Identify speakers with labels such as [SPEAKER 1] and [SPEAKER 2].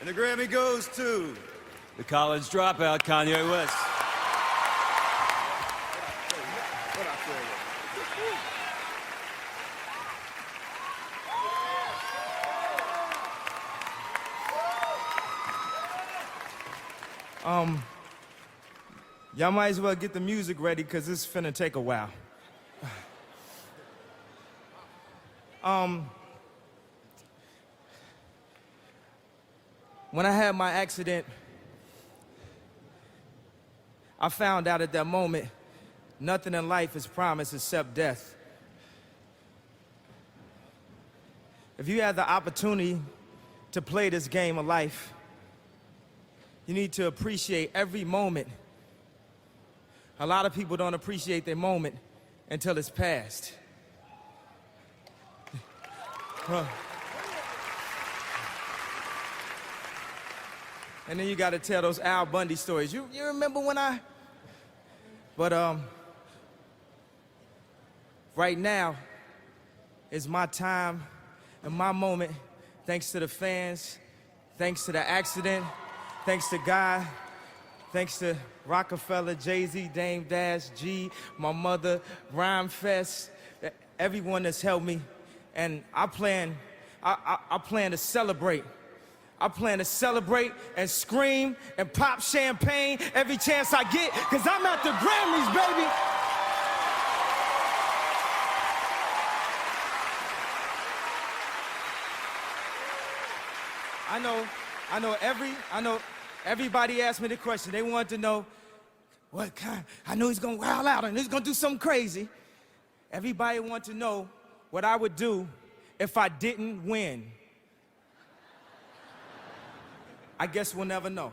[SPEAKER 1] And the Grammy goes to...
[SPEAKER 2] the college dropout, Kanye West.
[SPEAKER 3] Y'all might as well get the music ready, because it's finna take a while. When I had my accident, I found out at that moment, nothing in life is promised except death. If you had the opportunity to play this game of life, you need to appreciate every moment. A lot of people don't appreciate their moment until it's past. And then you gotta tell those Al Bundy stories. You remember when I... But right now is my time and my moment, thanks to the fans, thanks to the accident, thanks to God, thanks to Rockefeller, Jay-Z, Dame Dash, G, my mother, Rhyme Fest, everyone that's helped me. And I plan to celebrate. I plan to celebrate and scream and pop champagne every chance I get, because I'm at the Grammys, baby. I know everybody asked me the question. They wanted to know, what kind? I know he's gonna wild out and he's gonna do something crazy. Everybody wanted to know what I would do if I didn't win. I guess we'll never know.